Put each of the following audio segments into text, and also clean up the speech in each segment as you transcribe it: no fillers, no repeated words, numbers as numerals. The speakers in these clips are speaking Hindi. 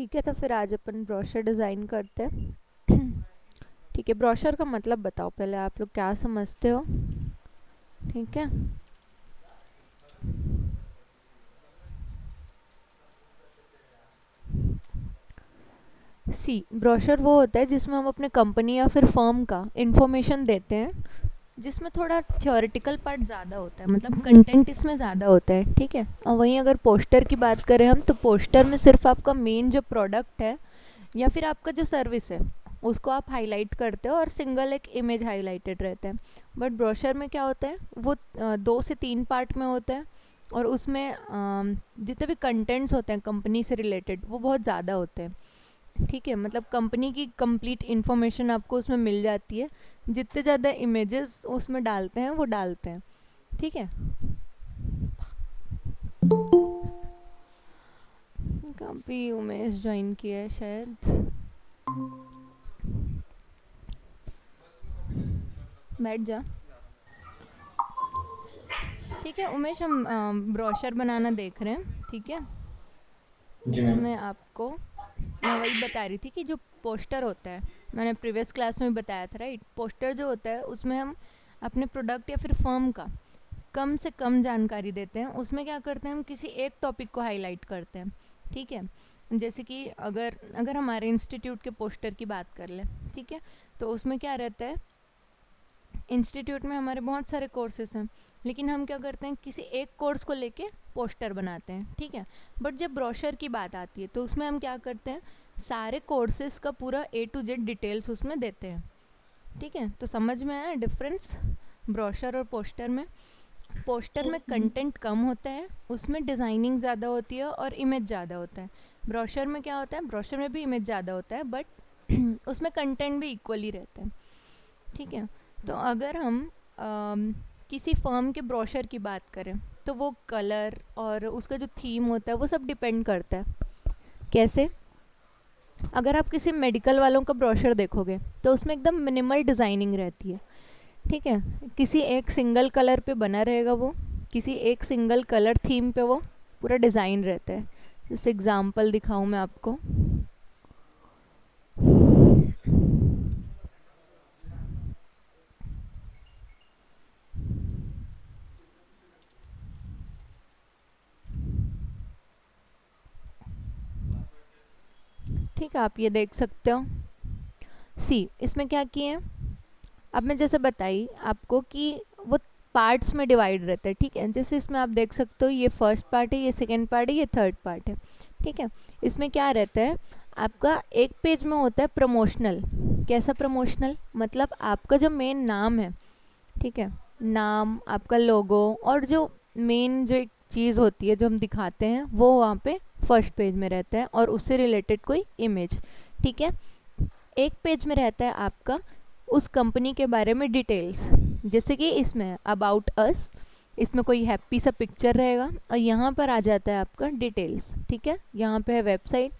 ठीक है, तो फिर आज अपन ब्रोशर डिज़ाइन करते हैं। ठीक है, ब्रोशर का मतलब बताओ पहले आप लोग क्या समझते हो। ठीक है, सी ब्रोशर वो होता है जिसमें हम अपने कंपनी या फिर फर्म का इंफॉर्मेशन देते हैं, जिसमें थोड़ा थ्योरेटिकल पार्ट ज़्यादा होता है, मतलब कंटेंट इसमें ज़्यादा होता है। ठीक है, और वहीं अगर पोस्टर की बात करें हम, तो पोस्टर में सिर्फ आपका मेन जो प्रोडक्ट है या फिर आपका जो सर्विस है उसको आप हाईलाइट करते हो और सिंगल एक इमेज हाईलाइटेड रहता है। बट ब्रोशर में क्या होता है, वो 2 से 3 पार्ट में होता है, और उसमें जितने भी कंटेंट्स होते हैं कंपनी से रिलेटेड वो बहुत ज़्यादा होते हैं। ठीक है, मतलब कंपनी की कंप्लीट इन्फॉर्मेशन आपको उसमें मिल जाती है। जितने ज़्यादा इमेजेस उसमें डालते हैं वो डालते हैं। ठीक है, काफ़ी उमेश ज्वाइन किया है शायद, बैठ जा। ठीक है उमेश, हम ब्रोशर बनाना देख रहे हैं। ठीक है, जी मैम। उसमें आपको मैं वही बता रही थी कि जो पोस्टर होता है, मैंने प्रीवियस क्लास में बताया था राइट। पोस्टर जो होता है उसमें हम अपने प्रोडक्ट या फिर फर्म का कम से कम जानकारी देते हैं। उसमें क्या करते हैं, हम किसी एक टॉपिक को हाईलाइट करते हैं। ठीक है, जैसे कि अगर अगर हमारे इंस्टीट्यूट के पोस्टर की बात कर लें, ठीक है, तो उसमें क्या रहता है, इंस्टीट्यूट में हमारे बहुत सारे कोर्सेज हैं, लेकिन हम क्या करते हैं किसी एक कोर्स को लेके पोस्टर बनाते हैं। ठीक है, बट जब ब्रोशर की बात आती है तो उसमें हम क्या करते हैं, सारे कोर्सेज का पूरा A to Z डिटेल्स उसमें देते हैं। ठीक है, तो समझ में आया डिफरेंस ब्रोशर और पोस्टर में। पोस्टर में यस मैम। कंटेंट कम होता है, उसमें डिज़ाइनिंग ज़्यादा होती है और इमेज ज़्यादा होता है। ब्रोशर में क्या होता है, ब्रोशर में भी इमेज ज़्यादा होता है बट उसमें कंटेंट भी इक्वली रहता है। ठीक है, तो अगर हम किसी फर्म के ब्रोशर की बात करें तो वो कलर और उसका जो थीम होता है वो सब डिपेंड करता है। कैसे, अगर आप किसी मेडिकल वालों का ब्रोशर देखोगे तो उसमें एकदम मिनिमल डिज़ाइनिंग रहती है। ठीक है, किसी एक सिंगल कलर पे बना रहेगा वो, किसी एक सिंगल कलर थीम पे वो पूरा डिज़ाइन रहता है। जैसे एग्जांपल दिखाऊं मैं आपको। ठीक है, आप ये देख सकते हो। सी इसमें क्या किए हैं, अब मैं जैसे बताई आपको कि वो पार्ट्स में डिवाइड रहते हैं। ठीक है, जैसे इसमें आप देख सकते हो ये फर्स्ट पार्ट है, ये सेकंड पार्ट है, ये थर्ड पार्ट है। ठीक है, इसमें क्या रहता है, आपका एक पेज में होता है प्रमोशनल। कैसा प्रमोशनल, मतलब आपका जो मेन नाम है, ठीक है, नाम, आपका लोगो, और जो मेन जो एक चीज़ होती है जो हम दिखाते हैं वो वहाँ पे फर्स्ट पेज में रहता है, और उससे रिलेटेड कोई इमेज। ठीक है, एक पेज में रहता है आपका उस कंपनी के बारे में डिटेल्स, जैसे कि इसमें अबाउट अस, इसमें कोई हैप्पी सा पिक्चर रहेगा, और यहाँ पर आ जाता है आपका डिटेल्स। ठीक है, यहाँ पे है वेबसाइट।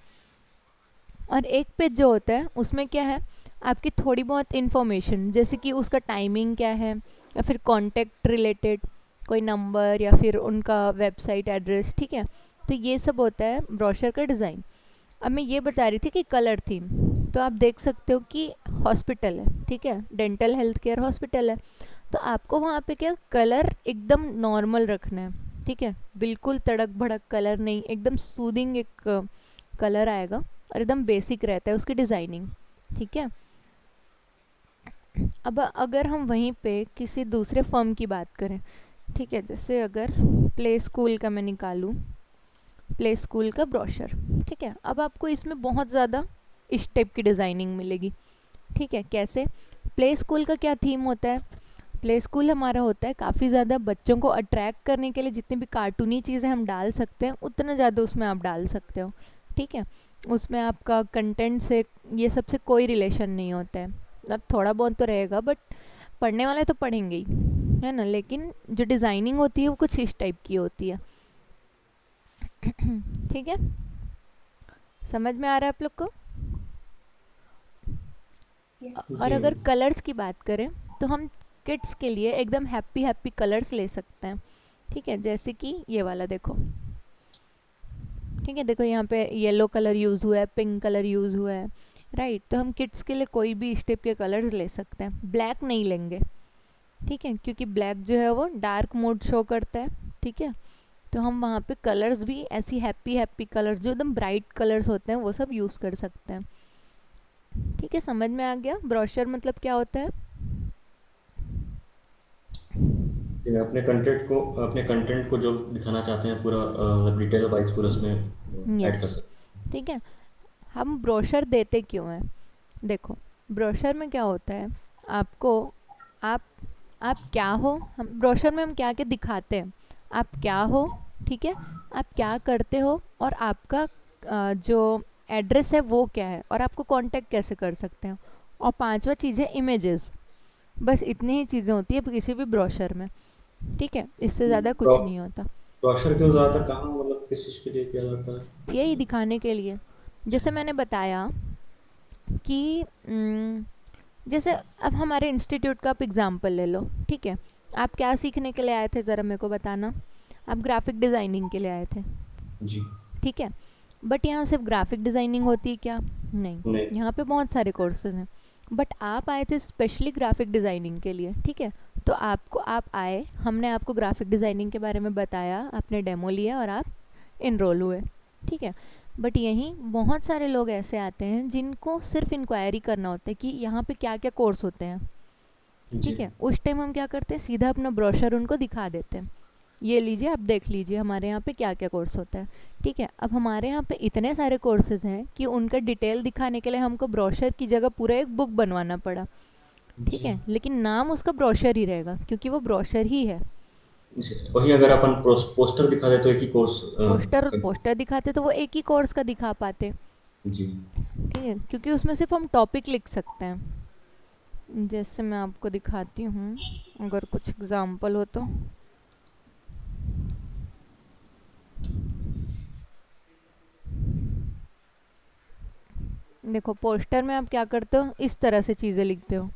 और एक पेज जो होता है उसमें क्या है, आपकी थोड़ी बहुत इन्फॉर्मेशन, जैसे कि उसका टाइमिंग क्या है, या फिर कॉन्टैक्ट रिलेटेड कोई नंबर, या फिर उनका वेबसाइट एड्रेस। ठीक है, तो ये सब होता है ब्रोशर का डिज़ाइन। अब मैं ये बता रही थी कि कलर थीम, तो आप देख सकते हो कि हॉस्पिटल है, ठीक है, डेंटल हेल्थ केयर हॉस्पिटल है, तो आपको वहाँ पे क्या कलर एकदम नॉर्मल रखना है। ठीक है, बिल्कुल तड़क भड़क कलर नहीं, एकदम सूदिंग एक कलर आएगा, और एकदम बेसिक रहता है उसकी डिज़ाइनिंग। ठीक है, अब अगर हम वहीं पे किसी दूसरे फर्म की बात करें, ठीक है, जैसे अगर प्ले स्कूल का मैं निकालूं, प्ले स्कूल का ब्रोशर। ठीक है, अब आपको इसमें बहुत ज़्यादा इस टाइप की डिज़ाइनिंग मिलेगी। ठीक है, कैसे, प्ले स्कूल का क्या थीम होता है, प्ले स्कूल हमारा होता है काफ़ी ज़्यादा बच्चों को अट्रैक्ट करने के लिए जितनी भी कार्टूनी चीज़ें हम डाल सकते हैं उतना ज़्यादा उसमें आप डाल सकते हो। ठीक है, उसमें आपका कंटेंट से ये सबसे कोई रिलेशन नहीं होता है, मतलब थोड़ा बहुत तो रहेगा बट पढ़ने वाले तो पढ़ेंगे ही, है ना, लेकिन जो डिज़ाइनिंग होती है वो कुछ इस टाइप की होती है। ठीक है, समझ में आ रहा है आप लोग को। यस और जी अगर मैम। कलर्स की बात करें तो हम किड्स के लिए एकदम हैप्पी हैप्पी कलर्स ले सकते हैं। ठीक है, जैसे कि ये वाला देखो, ठीक है, देखो यहाँ पे येलो कलर यूज़ हुआ है, पिंक कलर यूज़ हुआ है, राइट। तो हम किड्स के लिए कोई भी इस टाइप के कलर्स ले सकते हैं, ब्लैक नहीं लेंगे, ठीक है, क्योंकि ब्लैक जो है वो डार्क मोड शो करता है, ठीक है। तो हम वहाँ पे कलर्स भी ऐसी हैप्पी हैप्पी कलर्स जो एकदम ब्राइट कलर्स होते हैं वो सब यूज़ कर सकते हैं, ठीक है। समझ में आ गया ब्रोशर मतलब क्या होता है? ये अपने कंटेंट को जो दिखाना चाहते हैं पूरा डिटेल वाइज पूरा उसमें यस, ऐड कर सकते ठीक है। हम ब्रोशर देते क्यों हैं? देखो, ब्रोशर में क्या होता है, आपको आप आप क्या हो, हम ब्रोशर में हम क्या क्या दिखाते हैं, आप क्या हो, ठीक है, आप क्या करते हो, और आपका जो एड्रेस है वो क्या है, और आपको कांटेक्ट कैसे कर सकते हैं, और पांचवा चीज़ है इमेजेस। बस इतनी ही चीज़ें होती है किसी भी ब्रोशर में, ठीक है, इससे हैं। ज़्यादा कुछ नहीं होता। ब्रोशर क्यों ज़्यादातर कहाँ मतलब किस चीज़ के लिए किया जाता है? यही दिखाने के लिए, अच्छा। जैसे मैंने बताया कि जैसे अब हमारे इंस्टीट्यूट का आप एग्ज़ाम्पल ले लो, ठीक है। आप क्या सीखने के लिए आए थे, ज़रा मेरे को बताना। आप ग्राफिक डिज़ाइनिंग के लिए आए थे, जी। ठीक है। बट यहाँ सिर्फ ग्राफिक डिज़ाइनिंग होती है क्या? नहीं, नहीं। यहाँ पे बहुत सारे कोर्सेज हैं। बट आप आए थे स्पेशली ग्राफिक डिज़ाइनिंग के लिए, ठीक है। तो आपको, आप आए, हमने आपको ग्राफिक डिज़ाइनिंग के बारे में बताया, आपने डेमो लिया और आप इनरोल हुए, ठीक है। बट यहीं बहुत सारे लोग ऐसे आते हैं जिनको सिर्फ इंक्वायरी करना होता है कि यहाँ पे क्या क्या कोर्स होते हैं, जी। ठीक है। उस टाइम हम क्या करते हैं, सीधा अपना ब्रोशर उनको दिखा देते हैं, ये लीजिए आप देख लीजिए हमारे यहाँ पे क्या क्या कोर्स होता है, ठीक है। अब हमारे यहाँ पे इतने सारे कोर्सेज हैं कि उनका डिटेल दिखाने के लिए हमको ब्रोशर की जगह पूरा एक बुक बनवाना पड़ा, ठीक जी। है। लेकिन नाम उसका ब्रोशर ही रहेगा क्योंकि वो ब्रोशर ही है। वही अगर अपन पोस्टर दिखा दे तो एक ही कोर्स पोस्टर पोस्टर दिखाते तो वो एक ही कोर्स का दिखा पाते, जी। ठीक है, क्योंकि उसमें सिर्फ हम टॉपिक लिख सकते हैं। जैसे मैं आपको दिखाती हूँ, अगर कुछ एग्जाम्पल हो तो। देखो, पोस्टर में आप क्या करते हो, इस तरह से चीज़ें लिखते हो,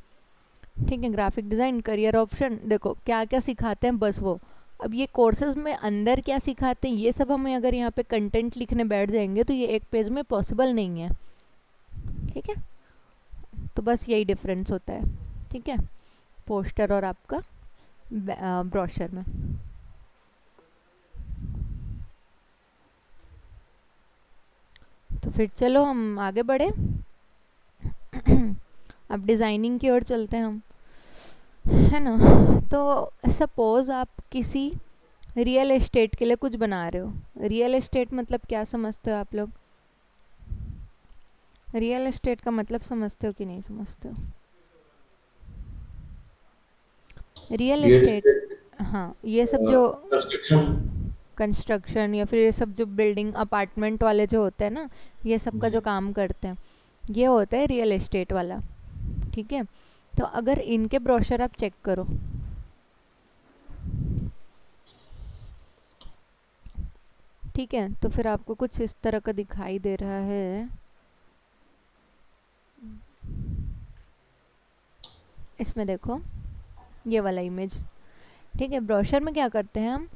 ठीक है। ग्राफिक डिज़ाइन करियर ऑप्शन, देखो क्या क्या सिखाते हैं बस वो। अब ये कोर्सेज में अंदर क्या सिखाते हैं ये सब हमें अगर यहाँ पे कंटेंट लिखने बैठ जाएंगे तो ये एक पेज में पॉसिबल नहीं है, ठीक है। तो बस यही डिफरेंस होता है, ठीक है, पोस्टर और आपका ब्रोशर में। तो फिर चलो हम आगे बढ़े। अब डिज़ाइनिंग की ओर चलते हैं हम, है ना। तो सपोज आप किसी रियल एस्टेट के लिए कुछ बना रहे हो। रियल एस्टेट मतलब क्या समझते हो आप लोग? रियल एस्टेट का मतलब समझते हो कि नहीं समझते हो? रियल रियल एस्टेट, एस्टेट हाँ, ये सब जो कंस्ट्रक्शन। कंस्ट्रक्शन या फिर ये सब जो बिल्डिंग अपार्टमेंट वाले जो होते हैं ना, ये सब का जो जी। काम करते हैं, ये होता है रियल एस्टेट वाला, ठीक है। तो अगर इनके ब्रोशर आप चेक करो, ठीक है, तो फिर आपको कुछ इस तरह का दिखाई दे रहा है। इसमें देखो, ये वाला इमेज, ठीक है। ब्रोशर में क्या करते हैं हम,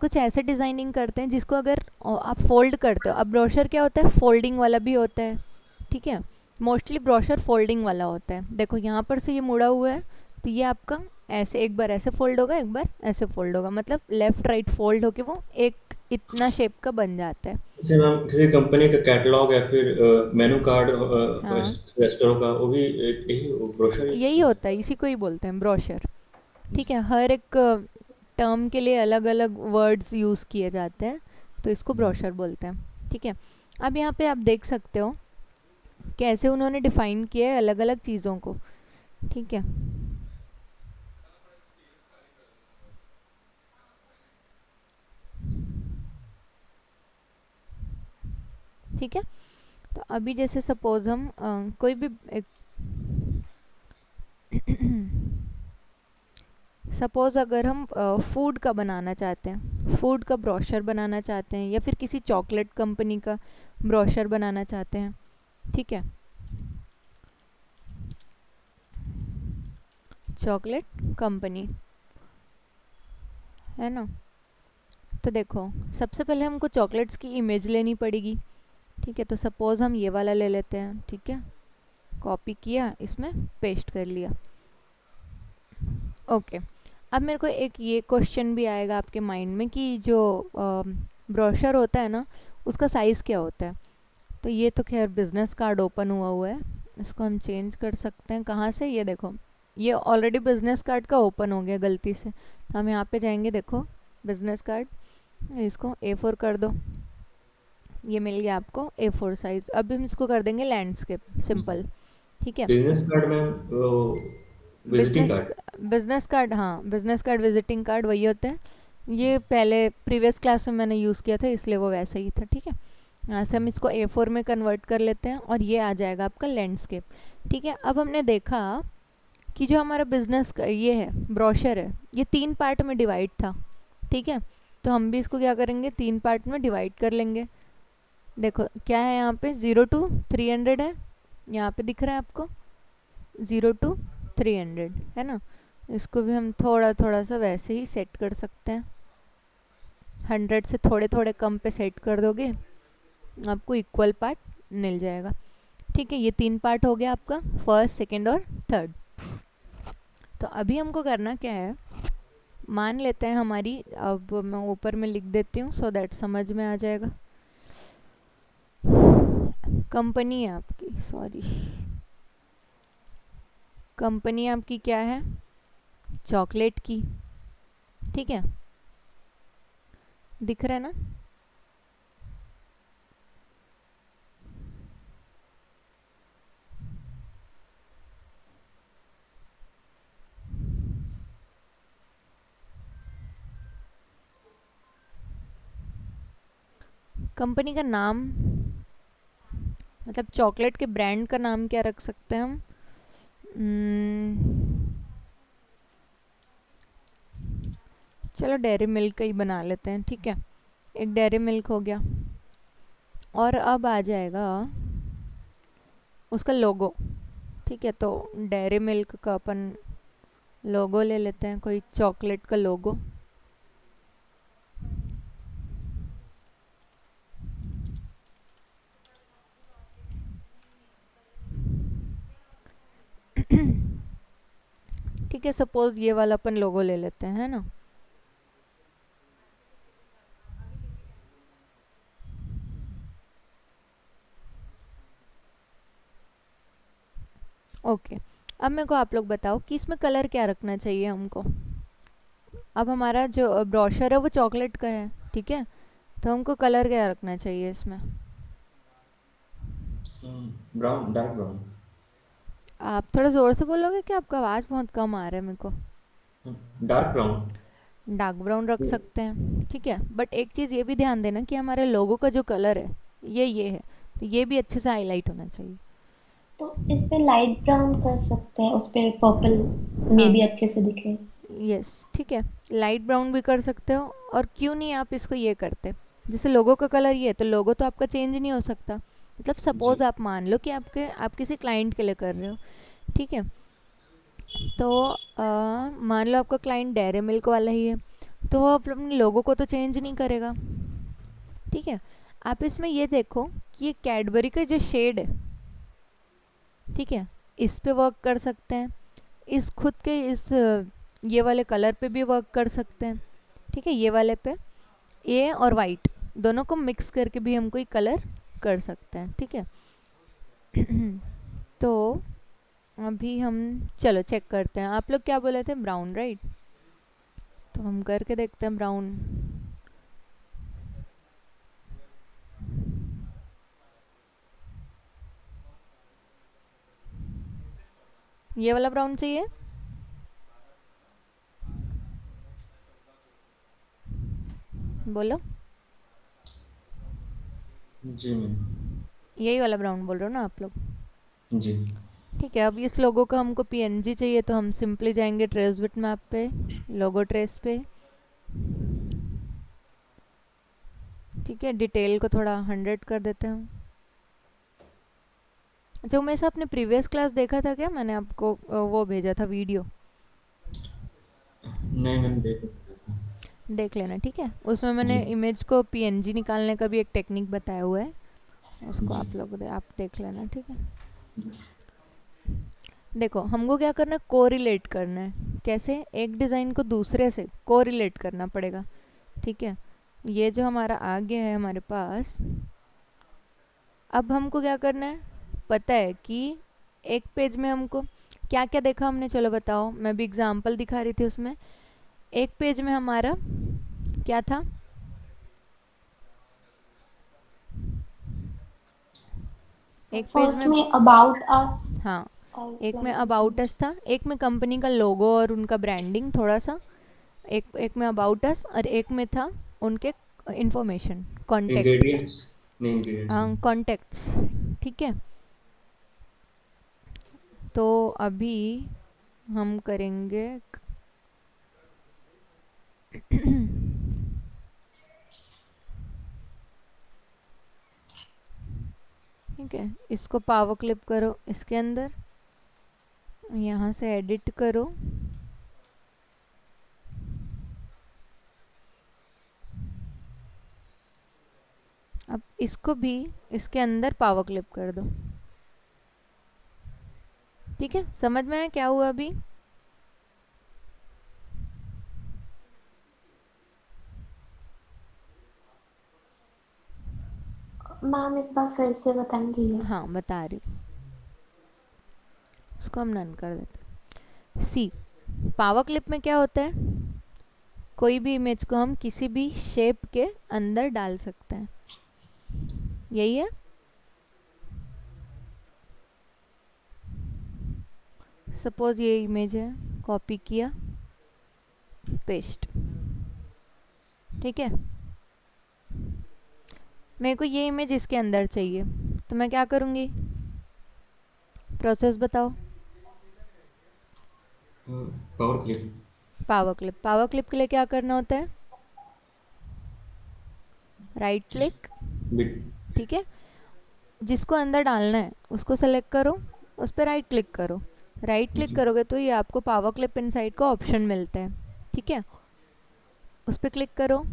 कुछ ऐसे डिज़ाइनिंग करते हैं जिसको अगर आप फोल्ड करते हो। अब ब्रोशर क्या होता है, फोल्डिंग वाला भी होता है, ठीक है। मोस्टली ब्रोशर फोल्डिंग वाला होता है। देखो यहाँ पर से ये मुड़ा हुआ है, तो ये आपका ऐसे एक बार ऐसे फोल्ड होगा, एक बार ऐसे फोल्ड होगा, मतलब लेफ्ट राइट फोल्ड होके वो एक इतना शेप का बन जाता है। जैसे मैम किसी कंपनी का कैटलॉग या फिर मेनू कार्ड हाँ, रेस्टोरेंट का वो भी यही ब्रोशर ही यही होता है, इसी को ही बोलते हैं ब्रोशर, ठीक है। हर एक टर्म के लिए अलग अलग वर्ड्स यूज़ किए जाते हैं, तो इसको ब्रोशर बोलते हैं, ठीक है। अब यहाँ पे आप देख सकते हो कैसे उन्होंने डिफाइन किया है अलग अलग चीज़ों को, ठीक है। ठीक है, तो अभी जैसे सपोज हम कोई भी एक सपोज अगर हम फूड का बनाना चाहते हैं, फूड का ब्रोशर बनाना चाहते हैं, या फिर किसी चॉकलेट कंपनी का ब्रोशर बनाना चाहते हैं, ठीक है, चॉकलेट कंपनी, है ना। तो देखो, सबसे पहले हमको चॉकलेट्स की इमेज लेनी पड़ेगी। ठीक है, तो सपोज़ हम ये वाला ले लेते हैं। ठीक है, कॉपी किया, इसमें पेस्ट कर लिया। ओके, अब मेरे को एक ये क्वेश्चन भी आएगा आपके माइंड में कि जो ब्रोशर होता है ना, उसका साइज़ क्या होता है। तो ये तो खैर बिज़नेस कार्ड ओपन हुआ हुआ है, इसको हम चेंज कर सकते हैं। कहाँ से, ये देखो, ये ऑलरेडी बिज़नेस कार्ड का ओपन हो गया गलती से। तो हम यहाँ पे जाएंगे, देखो बिज़नेस कार्ड, इसको A4 कर दो। ये मिल गया आपको A4 साइज़। अब हम इसको कर देंगे लैंडस्केप सिंपल। ठीक है, बिजनेस कार्ड में वो visiting business card. Business card, हाँ बिजनेस कार्ड विजिटिंग कार्ड वही होते हैं। ये पहले प्रीवियस क्लास में मैंने यूज़ किया था, इसलिए वो वैसा ही था। ठीक है, यहाँ से हम इसको A4 में कन्वर्ट कर लेते हैं और ये आ जाएगा आपका लैंडस्केप। ठीक है, अब हमने देखा कि जो हमारा बिजनेस का ये है, ब्रोशर है, ये 3 पार्ट में डिवाइड था। ठीक है, तो हम भी इसको क्या करेंगे, 3 पार्ट में डिवाइड कर लेंगे। देखो क्या है, यहाँ पे 0 to 300 है, यहाँ पे दिख रहा है आपको 0 to 300 है ना। इसको भी हम थोड़ा थोड़ा सा वैसे ही सेट कर सकते हैं। 100 से थोड़े थोड़े कम पे सेट कर दोगे, आपको इक्वल पार्ट मिल जाएगा। ठीक है, ये 3 पार्ट हो गया आपका, फर्स्ट, सेकंड और थर्ड। तो अभी हमको करना क्या है, मान लेते हैं हमारी, अब मैं ऊपर में लिख देती हूँ सो दैट समझ में आ जाएगा। कंपनी है आपकी, सॉरी, कंपनी आपकी क्या है, चॉकलेट की। ठीक है, दिख रहा है ना। कंपनी का नाम, मतलब चॉकलेट के ब्रांड का नाम क्या रख सकते हैं हम। चलो डेयरी मिल्क का ही बना लेते हैं। ठीक है, एक डेयरी मिल्क हो गया। और अब आ जाएगा उसका लोगो। ठीक है, तो डेयरी मिल्क का अपन लोगो ले लेते हैं, कोई चॉकलेट का लोगो। ठीक है, सपोज ये वाला अपन लोगो ले लेते हैं, है ना। ओके, अब मेरे को आप लोग बताओ कि इसमें कलर क्या रखना चाहिए हमको। अब हमारा जो ब्रोशर है वो चॉकलेट का है। ठीक है, तो हमको कलर क्या रखना चाहिए इसमें। Brown, dark brown. आप थोड़ा ज़ोर से बोलोगे कि आपका आवाज़ बहुत कम आ रहा है मेरे को। Dark brown. डार्क ब्राउन रख सकते हैं। ठीक है, बट एक चीज़ ये भी ध्यान देना कि हमारे लोगो का जो कलर है ये है, तो ये भी अच्छे से हाईलाइट होना चाहिए। तो इस पे लाइट ब्राउन कर सकते हैं, उस पे पर्पल में हाँ, भी अच्छे से दिखे। यस, ठीक है, लाइट ब्राउन भी कर सकते हो। और क्यों नहीं आप इसको ये करते, जैसे लोगो का कलर ये है, तो लोगो तो आपका चेंज नहीं हो सकता। मतलब जी। सपोज आप मान लो कि आप किसी क्लाइंट के लिए कर रहे हो। ठीक है, तो मान लो आपका क्लाइंट डेयरी मिल्क वाला ही है, तो वो अपने लोगों को तो चेंज नहीं करेगा। ठीक है, आप इसमें ये देखो कि ये कैडबरी का जो शेड है, ठीक है, इस पे वर्क कर सकते हैं, इस खुद के इस ये वाले कलर पे भी वर्क कर सकते हैं। ठीक है, ये वाले पे ए और वाइट दोनों को मिक्स करके भी हम कोई कलर कर सकते हैं। ठीक है, तो अभी हम चलो चेक करते हैं। आप लोग क्या बोले थे, ब्राउन, राइट। तो हम करके देखते हैं ब्राउन। ये वाला ब्राउन चाहिए। बोलो, जी मैम। यही वाला ब्राउन बोल रहे हो ना आप लोग। जी। ठीक है, अब इस लोगो का हमको पीएनजी चाहिए, तो हम सिंपली जाएंगे ट्रेस बिट मैप पे, लोगो ट्रेस पे। ठीक है, डिटेल को थोड़ा 100 कर देते हैं। अच्छा, उमेश आपने प्रीवियस क्लास देखा था क्या, मैंने आपको वो भेजा था वीडियो। नहीं मैम, देख नहीं रहा था। देख लेना, ठीक है। उसमें मैंने जी इमेज को पीएनजी निकालने का भी एक टेक्निक बताया हुआ है, उसको जी आप देख लेना, ठीक है। देखो हमको क्या करना है, कोरिलेट करना है। कैसे? एक डिज़ाइन को दूसरे से कोरिलेट करना पड़ेगा, ठीक है। ये जो हमारा आ गया है हमारे पास, अब हमको क्या करना है, पता है कि एक पेज में हमको क्या क्या देखा हमने, चलो बताओ। मैं भी एग्जांपल दिखा रही थी उसमें। एक पेज में हमारा क्या था, एक पेज फर्स्ट में, में अबाउट अस हाँ, एक में आउटलाइन अबाउट अस इन्फॉर्मेशन। था, एक में कंपनी का लोगो और उनका ब्रांडिंग थोड़ा सा, एक में अबाउट अस, और एक में था उनके इंफॉर्मेशन, कॉन्टेक्ट, इंग्रेडिएंट्स नहीं इंग्रेडिएंट्स हाँ नहीं कॉन्टेक्ट्स, ठीक है। तो अभी हम करेंगे ठीक है, इसको पावर क्लिप करो इसके अंदर, यहाँ से एडिट करो, अब इसको भी इसके अंदर पावर क्लिप कर दो, ठीक है। समझ में आया क्या हुआ अभी? मैम एक बार फिर से बताएंगी ये? हाँ बता रही हूँ, उसको हम नन कर देते। सी, पावर क्लिप में क्या होता है, कोई भी इमेज को हम किसी भी शेप के अंदर डाल सकते हैं, यही है। सपोज ये इमेज है, कॉपी किया, पेस्ट, ठीक है। मेरे को ये इमेज इसके अंदर चाहिए, तो मैं क्या करूँगी, प्रोसेस बताओ। Power clip power clip, power clip के लिए क्या करना होता है, राइट क्लिक, बिट ठीक है। जिसको अंदर डालना है उसको सेलेक्ट करो, उस पर राइट क्लिक करो। राइट क्लिक जी करोगे तो ये आपको पावर क्लिप इनसाइड का ऑप्शन मिलता है, ठीक है। उस पर क्लिक करो,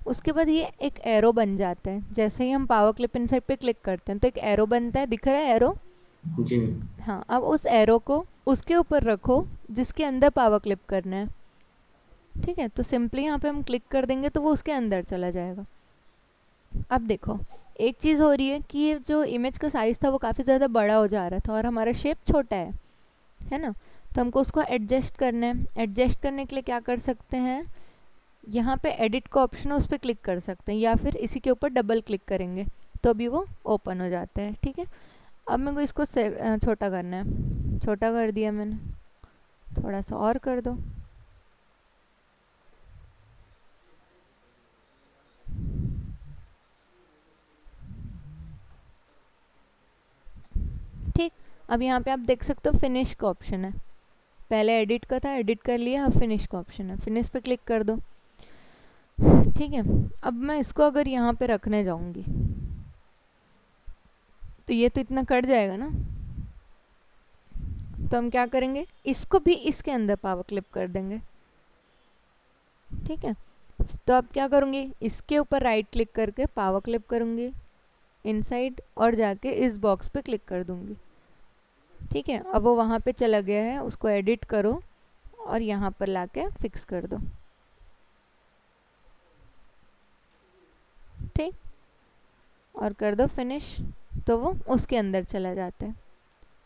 उसके बाद ये एक एरो बन जाता है। जैसे ही हम पावर क्लिप इनसाइड पे क्लिक करते हैं तो एक एरो बनता है, दिख रहा है एरो? जी हाँ, अब उस एरो को उसके ऊपर रखो जिसके अंदर पावर क्लिप करना है, ठीक है। तो सिंपली यहाँ पे हम क्लिक कर देंगे तो वो उसके अंदर चला जाएगा। अब देखो एक चीज़ हो रही है कि ये जो इमेज का साइज़ था वो काफ़ी ज़्यादा बड़ा हो जा रहा था और हमारा शेप छोटा है ना। तो हमको उसको एडजस्ट करना है। एडजस्ट करने के लिए क्या कर सकते हैं, यहाँ पे एडिट का ऑप्शन है, उस पर क्लिक कर सकते हैं, या फिर इसी के ऊपर डबल क्लिक करेंगे तो भी वो ओपन हो जाता है, ठीक है। अब मेरे को इसको छोटा करना है, छोटा कर दिया मैंने, थोड़ा सा और कर दो, ठीक। अब यहाँ पे आप देख सकते हो फिनिश का ऑप्शन है, पहले एडिट का था, एडिट कर लिया, अब फिनिश का ऑप्शन है, फिनिश पे क्लिक कर दो, ठीक है। अब मैं इसको अगर यहाँ पे रखने जाऊँगी तो ये तो इतना कट जाएगा ना, तो हम क्या करेंगे, इसको भी इसके अंदर पावर क्लिप कर देंगे, ठीक है। तो अब क्या करूँगी, इसके ऊपर राइट क्लिक करके पावर क्लिप करूँगी इनसाइड और जाके इस बॉक्स पे क्लिक कर दूँगी, ठीक है। अब वो वहाँ पे चला गया है, उसको एडिट करो और यहाँ पर लाके फिक्स कर दो, ठीक, और कर दो फिनिश, तो वो उसके अंदर चला जाता है।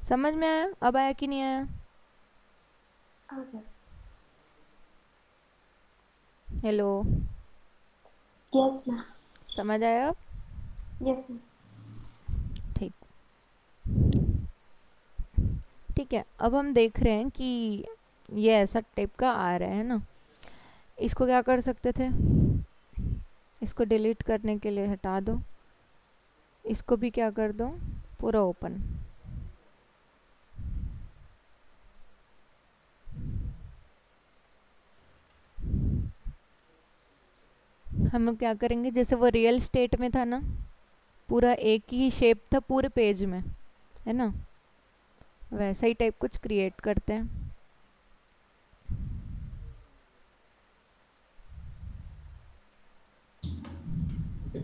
समझ में आया? अब आया कि नहीं आया? ओके। Hello, yes ma'am. समझ आया अब? Yes ma'am. ठीक, ठीक है। अब हम देख रहे हैं कि ये ऐसा टाइप का आ रहा है ना, इसको क्या कर सकते थे, इसको डिलीट करने के लिए हटा दो, इसको भी क्या कर दो, पूरा ओपन। हम लोग क्या करेंगे, जैसे वो रियल स्टेट में था ना, पूरा एक ही शेप था पूरे पेज में, है ना, वैसा ही टाइप कुछ क्रिएट करते हैं।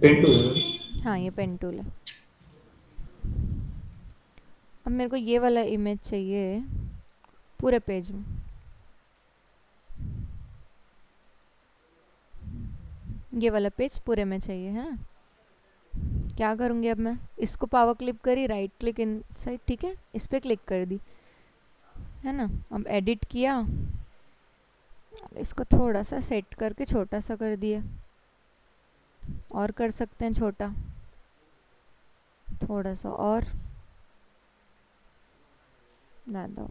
पेन टूल है ना? हाँ ये पेन टूल है। अब मेरे को ये वाला इमेज चाहिए पूरे पेज में। ये वाला पेज पूरे में चाहिए है ना। क्या करूँगी अब मैं, इसको पावर क्लिक करी, राइट क्लिक इन साइड, ठीक है, इस पर क्लिक कर दी है ना। अब एडिट किया, इसको थोड़ा सा सेट करके छोटा सा कर दिया, और कर सकते हैं छोटा, थोड़ा सा और ज़्यादा।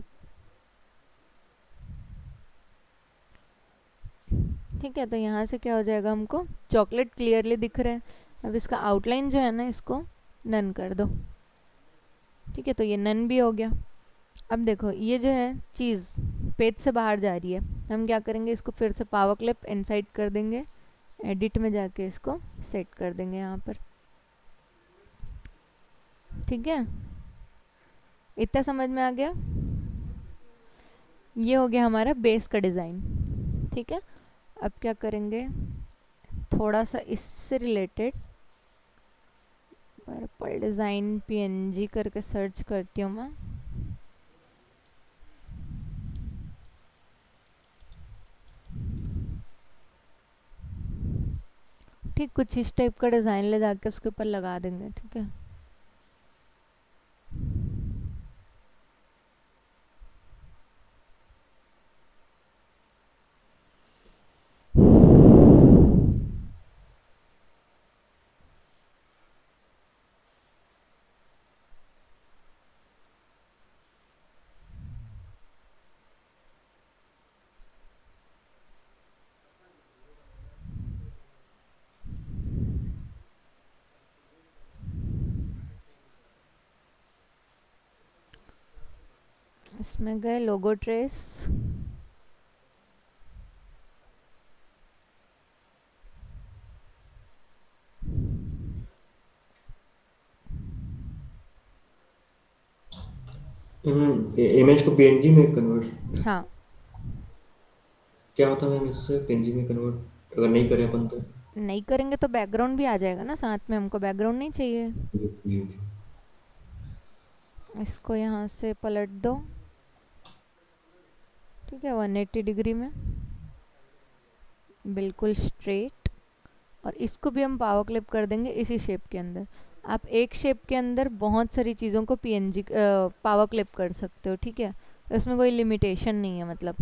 ठीक है, तो यहाँ से क्या हो जाएगा, हमको चॉकलेट क्लियरली दिख रहा है। अब इसका आउटलाइन जो है ना, इसको नन कर दो। ठीक है, तो ये नन भी हो गया। अब देखो ये जो है चीज़ पेज से बाहर जा रही है, हम क्या करेंगे, इसको फिर से पावर क्लिप इनसाइड कर देंगे, एडिट में जाके इसको सेट कर देंगे यहाँ पर। ठीक है, इतना समझ में आ गया। ये हो गया हमारा बेस का डिज़ाइन। ठीक है, अब क्या करेंगे, थोड़ा सा इससे रिलेटेड पर्पल डिज़ाइन पीएनजी करके सर्च करती हूँ मैं। ठीक, कुछ इस टाइप का डिज़ाइन ले जाके उसके ऊपर लगा देंगे। ठीक है, इसमें गए लोगो ट्रेस, इमेज को पीएनजी में कन्वर्ट हाँ क्या होता है मैम इससे, पीएनजी में कन्वर्ट अगर नहीं करें अपन तो? नहीं करेंगे तो बैकग्राउंड भी आ जाएगा ना साथ में, हमको बैकग्राउंड नहीं चाहिए। जी जी जी। इसको यहाँ से पलट दो, ठीक है, 180 डिग्री में, बिल्कुल स्ट्रेट। और इसको भी हम पावर क्लिप कर देंगे इसी शेप के अंदर। आप एक शेप के अंदर बहुत सारी चीज़ों को पीएनजी पावर क्लिप कर सकते हो। ठीक है, इसमें कोई लिमिटेशन नहीं है मतलब।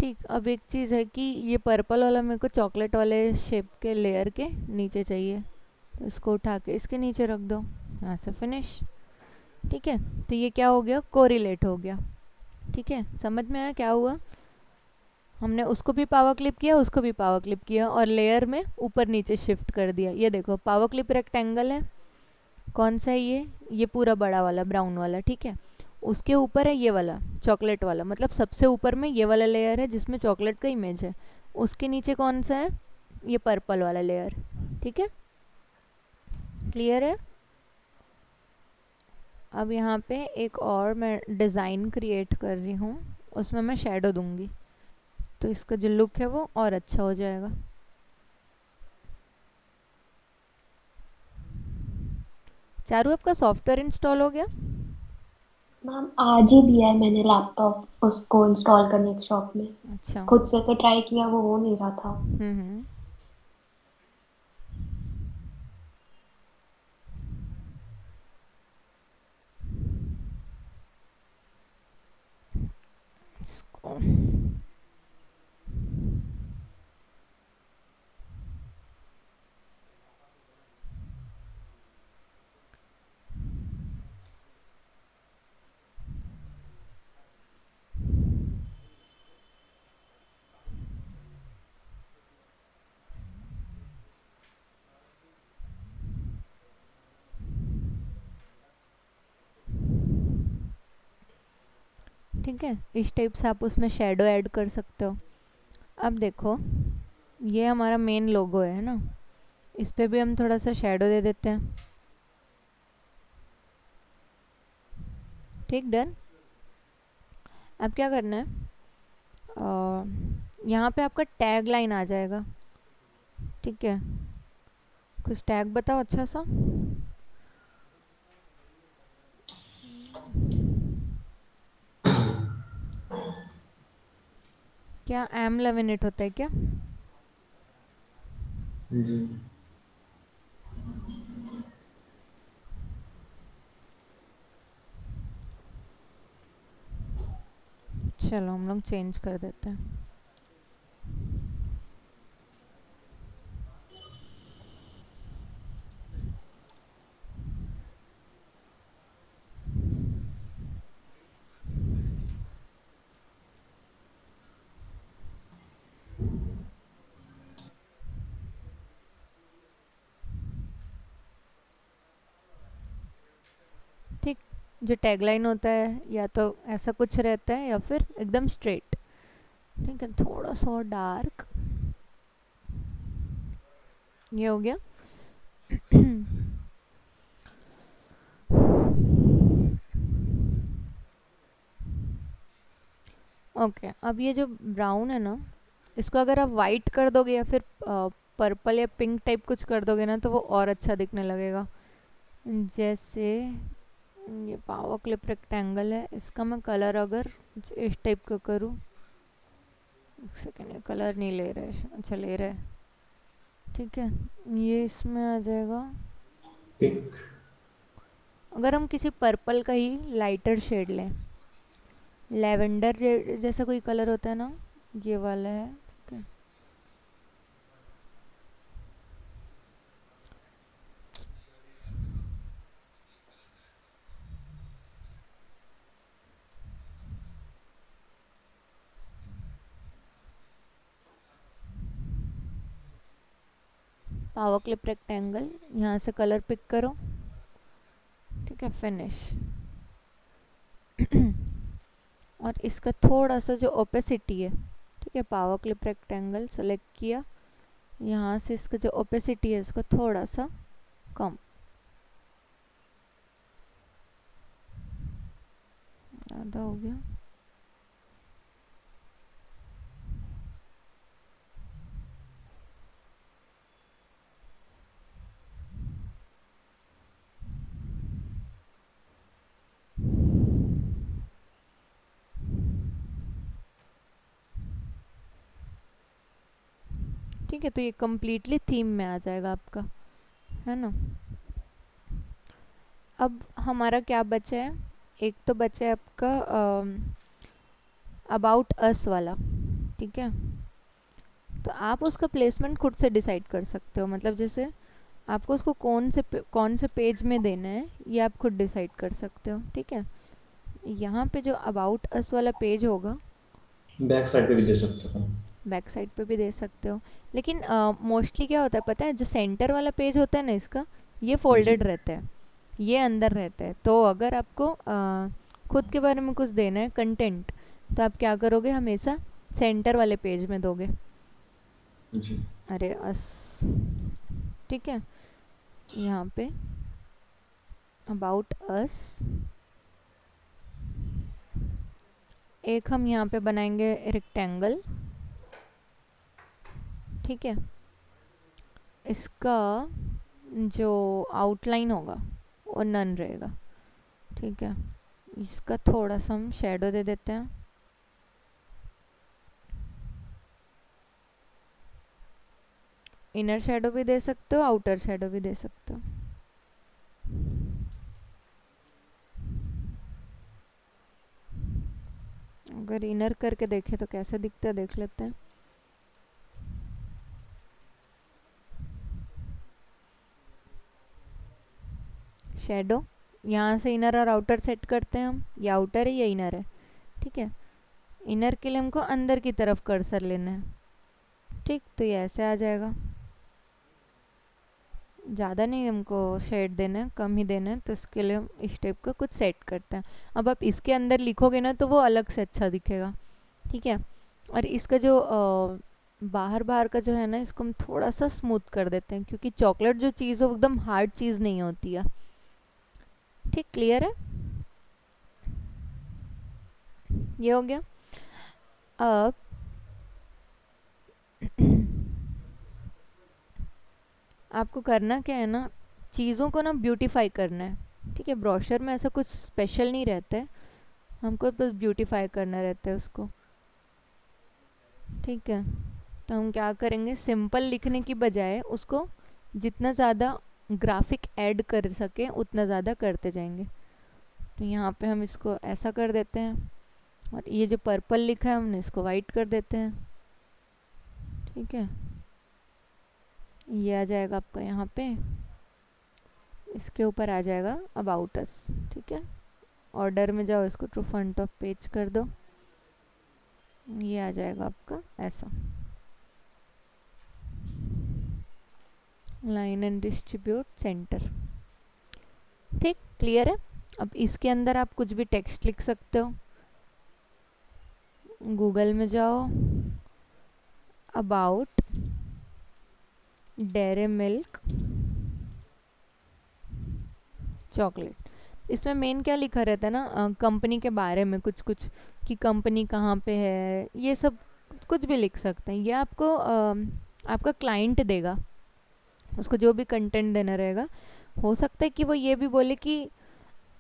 ठीक, अब एक चीज़ है कि ये पर्पल वाला मेरे को चॉकलेट वाले शेप के लेयर के नीचे चाहिए, तो इसको उठा के इसके नीचे रख दो, यहाँ से फिनिश। ठीक है, तो ये क्या हो गया, कोरिलेट हो गया। ठीक है, समझ में आया क्या हुआ, हमने उसको भी पावर क्लिप किया, उसको भी पावर क्लिप किया, और लेयर में ऊपर नीचे शिफ्ट कर दिया। ये देखो पावर क्लिप रेक्टेंगल है, कौन सा है ये पूरा बड़ा वाला ब्राउन वाला। ठीक है, उसके ऊपर है ये वाला चॉकलेट वाला, मतलब सबसे ऊपर में ये वाला लेयर है जिसमें चॉकलेट का इमेज है। उसके नीचे कौन सा है, ये पर्पल वाला लेयर। ठीक है, क्लियर है। अब यहाँ पे एक और मैं डिज़ाइन क्रिएट कर रही हूँ, उसमें मैं शेडो दूंगी, तो इसका जो लुक है वो और अच्छा हो जाएगा। चारू, आपका सॉफ्टवेयर इंस्टॉल हो गया? मैम आज ही दिया है मैंने लैपटॉप उसको इंस्टॉल करने के शॉप में। अच्छा। खुद से तो ट्राई किया, वो हो नहीं रहा था। हम्म। इसको ठीक है, इस टाइप से आप उसमें शेडो ऐड कर सकते हो। अब देखो ये हमारा मेन लोगो है ना, इस पे भी हम थोड़ा सा शेडो दे देते हैं। ठीक, डन। अब क्या करना है, यहाँ पे आपका टैग लाइन आ जाएगा, ठीक है। कुछ टैग बताओ अच्छा सा। क्या एम लेमिनेट होता है क्या? जी। चलो हम लोग चेंज कर देते हैं। ठीक, जो टैगलाइन होता है या तो ऐसा कुछ रहता है या फिर एकदम स्ट्रेट, ठीक है। थोड़ा सा और डार्क, ये हो गया। ओके, अब ये जो ब्राउन है ना, इसको अगर आप वाइट कर दोगे या फिर पर्पल या पिंक टाइप कुछ कर दोगे ना, तो वो और अच्छा दिखने लगेगा। जैसे ये पावर क्लिप रेक्टेंगल है, इसका मैं कलर अगर इस टाइप का करूँ, एक सेकेंड, ये कलर नहीं ले रहे, अच्छा ले रहे, ठीक है। ये इसमें आ जाएगा। पिंक। अगर हम किसी पर्पल का ही लाइटर शेड लें, लेवेंडर जैसा कोई कलर होता है ना, ये वाला है, ठीक है। पावर क्लिप रेक्टेंगल, यहाँ से कलर पिक करो, ठीक है, फिनिश। और इसका थोड़ा सा जो ओपेसिटी है, ठीक है, पावर क्लिप रेक्टेंगल सेलेक्ट किया, यहाँ से इसका जो ओपेसिटी है इसको थोड़ा सा कम, ज़्यादा हो गया। ठीक है, तो ये कम्प्लीटली थीम में आ जाएगा आपका, है ना। अब हमारा क्या बचा है, एक तो बचा है आपका अबाउट अस वाला, ठीक है। तो आप उसका प्लेसमेंट खुद से डिसाइड कर सकते हो, मतलब जैसे आपको उसको कौन से पेज में देना है, ये आप खुद डिसाइड कर सकते हो, ठीक है। यहाँ पे जो अबाउट अस वाला पेज होगा, बैक साइड पे भी दे सकते हो। बैक साइड पे भी दे सकते हो, लेकिन मोस्टली क्या होता है पता है, जो सेंटर वाला पेज होता है ना इसका, ये जी। फोल्डेड रहता है, ये अंदर रहता है। तो अगर आपको खुद के बारे में कुछ देना है कंटेंट, तो आप क्या करोगे, हमेशा सेंटर वाले पेज में दोगे। जी। अरे अस, ठीक है, यहाँ पे अबाउट अस, एक हम यहाँ पे बनाएंगे रेक्टेंगल, ठीक है। इसका जो आउटलाइन होगा वो नन रहेगा, ठीक है। इसका थोड़ा सा हम शेडो दे देते हैं, इनर शेडो भी दे सकते हो, आउटर शेडो भी दे सकते हो। अगर इनर करके देखें तो कैसे दिखता है, देख लेते हैं। शेडो, यहाँ से इनर और आउटर सेट करते हैं हम, ये आउटर है, ये इनर है, ठीक है। इनर के लिए हमको अंदर की तरफ कर्सर लेना है, ठीक, तो ये ऐसे आ जाएगा। ज़्यादा नहीं हमको शेड देना है, कम ही देना है, तो इसके लिए हम इस टाइप का कुछ सेट करते हैं। अब आप इसके अंदर लिखोगे ना तो वो अलग से अच्छा दिखेगा, ठीक है। और इसका जो बाहर बाहर का जो है ना, इसको हम थोड़ा सा स्मूथ कर देते हैं, क्योंकि चॉकलेट जो चीज़ है वो एकदम हार्ड चीज़ नहीं होती है, ठीक, क्लियर है। ये हो गया। अब आपको करना क्या है ना, चीज़ों को ना ब्यूटीफाई करना है। ठीक है, ब्रोशर में ऐसा कुछ स्पेशल नहीं रहता है, हमको बस ब्यूटीफाई करना रहता है उसको। ठीक है, तो हम क्या करेंगे, सिंपल लिखने की बजाय उसको जितना ज़्यादा ग्राफिक ऐड कर सके उतना ज़्यादा करते जाएंगे। तो यहाँ पे हम इसको ऐसा कर देते हैं, और ये जो पर्पल लिखा है हमने इसको वाइट कर देते हैं। ठीक है, ये आ जाएगा आपका यहाँ पे, इसके ऊपर आ जाएगा अबाउट अस। ठीक है, ऑर्डर में जाओ, इसको टू फ्रंट ऑफ पेज कर दो, ये आ जाएगा आपका ऐसा। Line and distribute centre. ठीक, क्लियर है। अब इसके अंदर आप कुछ भी टेक्स्ट लिख सकते हो। गूगल में जाओ, अबाउट डेयरी मिल्क चॉकलेट। इसमें मेन क्या लिखा रहता है ना, कंपनी के बारे में कुछ कुछ, कि कंपनी कहाँ पे है, ये सब कुछ भी लिख सकते हैं। ये आपको आपका क्लाइंट देगा, उसको जो भी कंटेंट देना रहेगा। हो सकता है कि वो ये भी बोले कि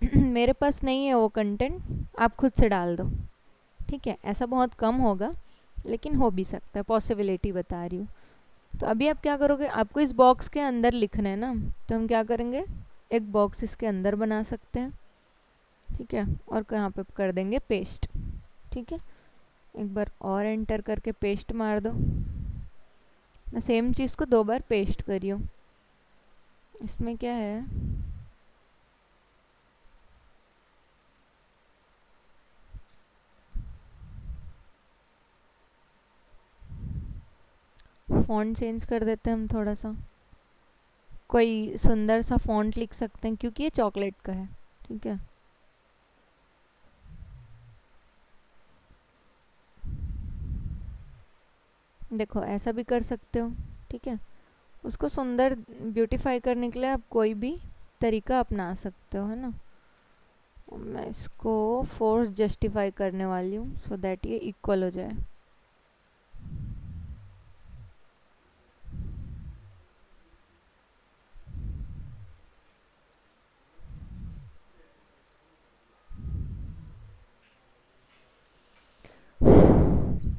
मेरे पास नहीं है वो कंटेंट, आप खुद से डाल दो। ठीक है, ऐसा बहुत कम होगा, लेकिन हो भी सकता है, पॉसिबिलिटी बता रही हूँ। तो अभी आप क्या करोगे, आपको इस बॉक्स के अंदर लिखना है ना, तो हम क्या करेंगे, एक बॉक्स इसके अंदर बना सकते हैं। ठीक है, और यहाँ पे कर देंगे पेस्ट। ठीक है, एक बार और एंटर करके पेस्ट मार दो। मैं सेम चीज़ को 2 बार पेस्ट करी हूँ। इसमें क्या है, फ़ॉन्ट चेंज कर देते हैं हम थोड़ा सा, कोई सुंदर सा फ़ॉन्ट लिख सकते हैं क्योंकि ये चॉकलेट का है। ठीक है, देखो ऐसा भी कर सकते हो। ठीक है, उसको सुंदर ब्यूटीफाई करने के लिए आप कोई भी तरीका अपना सकते हो, है ना। मैं इसको फोर्स जस्टिफाई करने वाली हूँ सो दैट ये इक्वल हो जाए।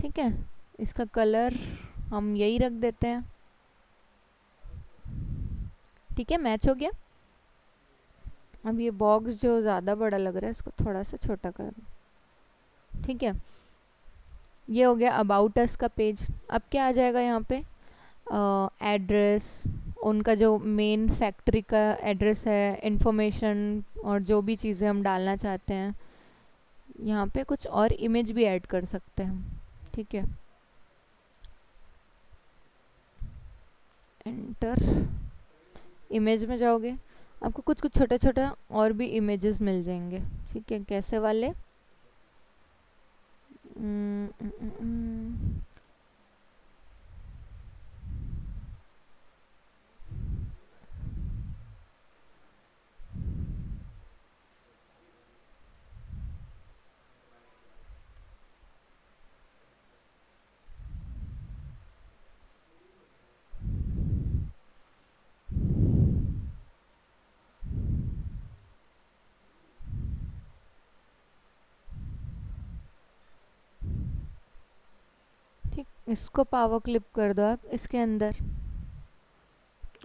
ठीक है, इसका कलर हम यही रख देते हैं। ठीक है, मैच हो गया। अब ये बॉक्स जो ज़्यादा बड़ा लग रहा है इसको थोड़ा सा छोटा कर दो। ठीक है, ये हो गया अबाउट अस का पेज। अब क्या आ जाएगा यहाँ पे, एड्रेस, उनका जो मेन फैक्ट्री का एड्रेस है, इंफॉर्मेशन, और जो भी चीज़ें हम डालना चाहते हैं। यहाँ पे कुछ और इमेज भी ऐड कर सकते हैं हम। ठीक है, एंटर, इमेज में जाओगे, आपको कुछ कुछ छोटा छोटा और भी इमेजेस मिल जाएंगे। ठीक है, कैसे वाले, उम्म, उम्म, उम्म, उम्म, ठीक, इसको पावर क्लिप कर दो आप, इसके अंदर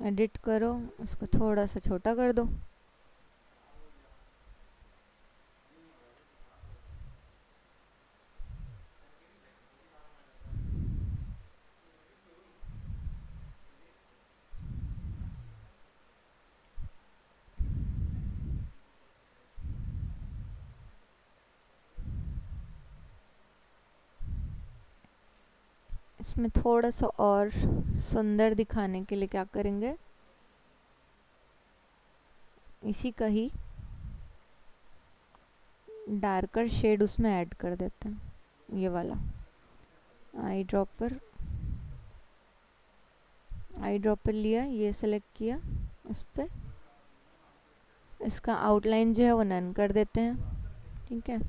एडिट करो, इसको थोड़ा सा छोटा कर दो। इसमें थोड़ा सा और सुंदर दिखाने के लिए क्या करेंगे, इसी का ही डार्कर शेड उसमें ऐड कर देते हैं, ये वाला। आई ड्रॉपर, आई ड्रॉपर लिया, ये सेलेक्ट किया, इस पर इसका आउटलाइन जो है वो नन कर देते हैं। ठीक है,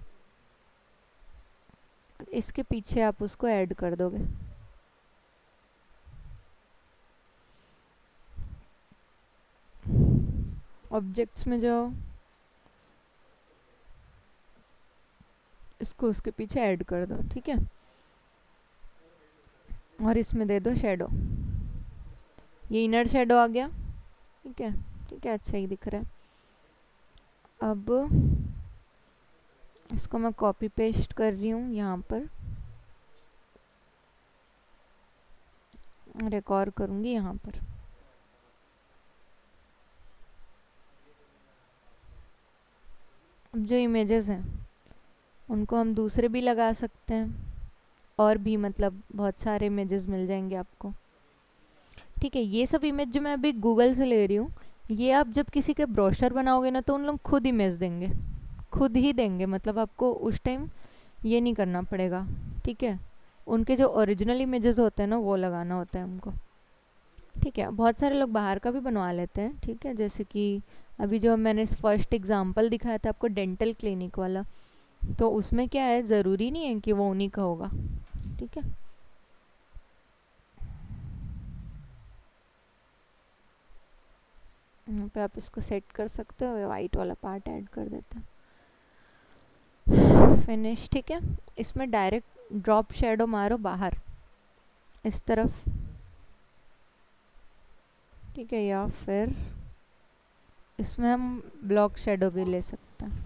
इसके पीछे आप उसको ऐड कर दोगे। ऑब्जेक्ट्स में जाओ, इसको उसके पीछे ऐड कर दो, ठीक है। और इसमें दे दो शेडो, ये इनर शेडो आ गया, ठीक है। ठीक है, अच्छा ही दिख रहा है। अब इसको मैं कॉपी पेस्ट कर रही हूँ यहाँ पर, और एक और करूँगी यहाँ पर। अब जो इमेजेस हैं उनको हम दूसरे भी लगा सकते हैं, और भी मतलब बहुत सारे इमेजेस मिल जाएंगे आपको, ठीक है। ये सब इमेज जो मैं अभी गूगल से ले रही हूँ, ये आप जब किसी के ब्रोशर बनाओगे ना, तो उन लोग खुद इमेज देंगे, खुद ही देंगे, मतलब आपको उस टाइम ये नहीं करना पड़ेगा, ठीक है। उनके जो ओरिजिनल इमेजेस होते हैं ना, वो लगाना होता है हमको, ठीक है। बहुत सारे लोग बाहर का भी बनवा लेते हैं, ठीक है। जैसे कि अभी जो मैंने फर्स्ट एग्जांपल दिखाया था आपको, डेंटल क्लिनिक वाला, तो उसमें क्या है, ज़रूरी नहीं है कि वो उन्हीं का होगा, ठीक है। यहाँ पे आप इसको सेट कर सकते हो, वाइट वाला पार्ट ऐड कर देते हैं, फिनिश, ठीक है। इसमें डायरेक्ट ड्रॉप शेडो मारो बाहर इस तरफ, ठीक है। या फिर इसमें हम ब्लॉक शेडो भी ले सकते हैं,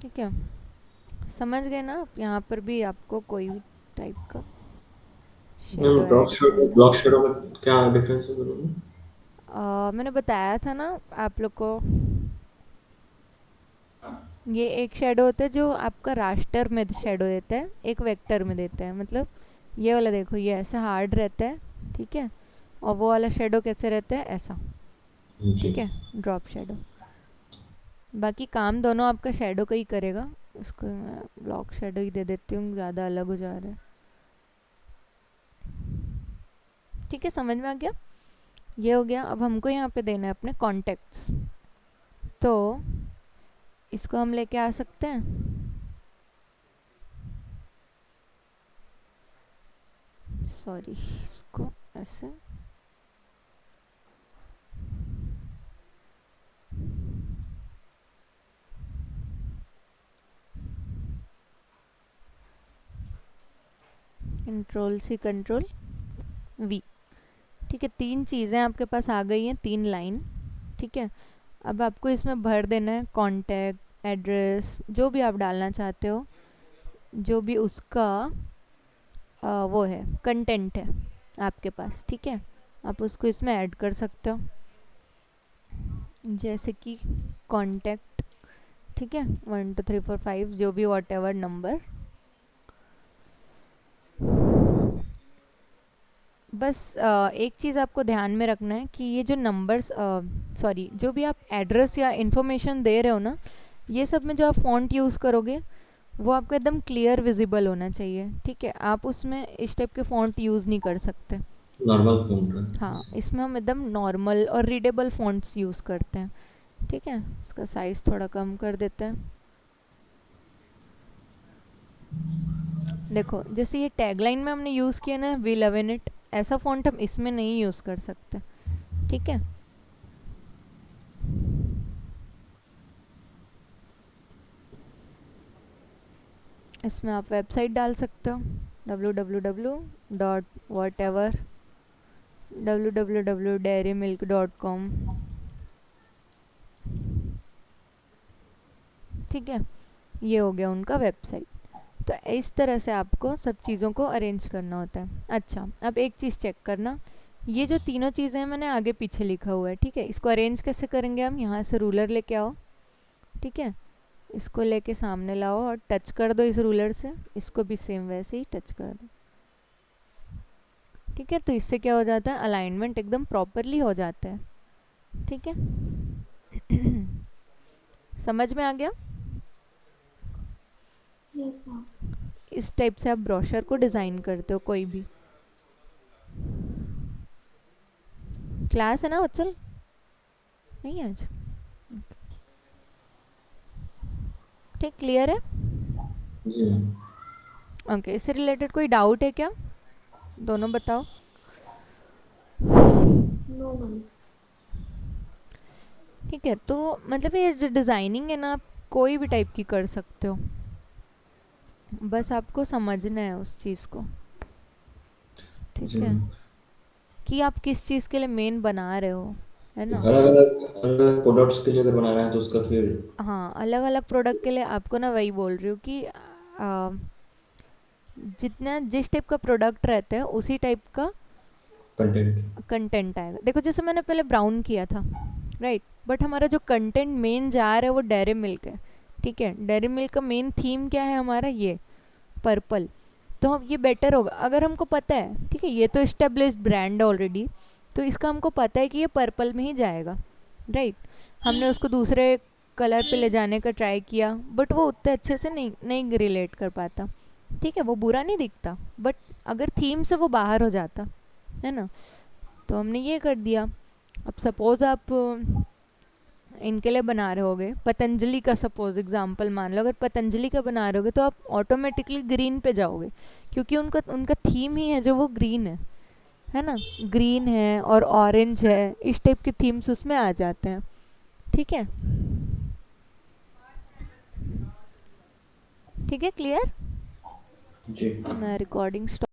ठीक है। समझ गए ना आप? यहाँ पर भी आपको कोई भी टाइप का शेडो ऐड करना। ब्लॉक शेडो में क्या डिफरेंस है दोनों में? मैंने बताया था ना आप लोग को, ये एक शेडो होता है जो आपका रास्टर में शेडो देता है, एक वेक्टर में देता है। मतलब ये वाला देखो, ये ऐसा हार्ड रहता है, ठीक है, और वो वाला शेडो कैसे रहता है, ऐसा, जी। ठीक है, ड्रॉप शेडो। बाकी काम दोनों आपका शेडो का ही करेगा। इसको मैं ब्लॉक शेडो ही दे देती हूँ, ज़्यादा अलग हो जा रहा है, ठीक है। समझ में आ गया? ये हो गया। अब हमको यहाँ पे देना है अपने कॉन्टेक्ट्स, तो इसको हम लेके आ सकते हैं, सॉरी, इसको ऐसे, कंट्रोल सी कंट्रोल वी, ठीक है। तीन चीज़ें आपके पास आ गई हैं, तीन लाइन, ठीक है। अब आपको इसमें भर देना है कॉन्टैक्ट, एड्रेस, जो भी आप डालना चाहते हो, जो भी उसका वो है, कंटेंट है आपके पास, ठीक है। आप उसको इसमें ऐड कर सकते हो, जैसे कि कॉन्टैक्ट, ठीक है, 1 2 3 4 5, जो भी वॉट एवर नंबर। बस एक चीज़ आपको ध्यान में रखना है कि ये जो नंबर्स, सॉरी, जो भी आप एड्रेस या इन्फॉर्मेशन दे रहे हो ना, ये सब में जो आप फ़ॉन्ट यूज़ करोगे वो आपको एकदम क्लियर विजिबल होना चाहिए, ठीक है। आप उसमें इस टाइप के फ़ॉन्ट यूज़ नहीं कर सकते। नॉर्मल फ़ॉन्ट है। हाँ, इसमें हम एकदम नॉर्मल और रीडेबल फ़ॉन्ट्स यूज़ करते हैं, ठीक है। इसका साइज़ थोड़ा कम कर देते हैं। देखो, जैसे ये टैगलाइन में हमने यूज़ किया ना, वी लव इन इट, ऐसा फ़ॉन्ट हम इसमें नहीं यूज़ कर सकते, ठीक है। इसमें आप वेबसाइट डाल सकते हो, www.whatever, www.dairymilk.com, ठीक है। ये हो गया उनका वेबसाइट। तो इस तरह से आपको सब चीज़ों को अरेंज करना होता है। अच्छा, अब एक चीज़ चेक करना, ये जो तीनों चीज़ें हैं मैंने आगे पीछे लिखा हुआ है, ठीक है। इसको अरेंज कैसे करेंगे हम, यहाँ से रूलर लेके आओ, ठीक है, इसको लेके सामने लाओ और टच कर दो इस रूलर से, इसको भी सेम वैसे ही टच कर दो, ठीक है। तो इससे क्या हो जाता है, अलाइनमेंट एकदम प्रॉपरली हो जाता है, ठीक है। समझ में आ गया? Yes ma'am. इस टाइप से आप ब्रोशर को डिज़ाइन करते हो कोई भी। क्लास है ना वत्सल? नहीं आज? ठीक, क्लियर है? जी मैम। ओके, इससे रिलेटेड कोई डाउट है क्या? दोनों बताओ। No ma'am. ठीक है, तो मतलब ये जो डिज़ाइनिंग है ना, आप कोई भी टाइप की कर सकते हो, बस आपको समझना है उस चीज़ को। जी ठीक है, मैम। कि आप किस चीज़ के लिए मेन बना रहे हो, है ना? अलग-अलग प्रोडक्ट्स के लिए अगर बनाना है तो उसका फिर हाँ, अलग अलग प्रोडक्ट के लिए आपको ना वही बोल रही हूँ कि जितना जिस टाइप का प्रोडक्ट रहता है उसी टाइप का कंटेंट। कंटेंट आएगा। देखो जैसे मैंने पहले ब्राउन किया था, राइट, बट हमारा जो कंटेंट मेन जा रहा है वो डेयरी मिल्क है। ठीक है, डेयरी मिल्क का मेन थीम क्या है हमारा, ये पर्पल। तो हम ये बेटर होगा अगर हमको पता है, ठीक है, ये तो इस्टेब्लिश्ड ब्रांड है ऑलरेडी, तो इसका हमको पता है कि ये पर्पल में ही जाएगा, राइट। हमने उसको दूसरे कलर पे ले जाने का ट्राई किया, बट वो उतने अच्छे से नहीं रिलेट कर पाता। ठीक है, वो बुरा नहीं दिखता, बट अगर थीम से वो बाहर हो जाता, है ना, तो हमने ये कर दिया। अब सपोज़ आप इनके लिए बना रहे होगे, पतंजलि का सपोज एग्जांपल मान लो, अगर पतंजलि का बना रहे होगे तो आप ऑटोमेटिकली ग्रीन पे जाओगे, क्योंकि उनका उनका थीम ही है जो वो ग्रीन है ना, ग्रीन है और ऑरेंज है, इस टाइप के थीम्स उसमें आ जाते हैं। ठीक है, ठीक है, क्लियर? जी। मैं रिकॉर्डिंग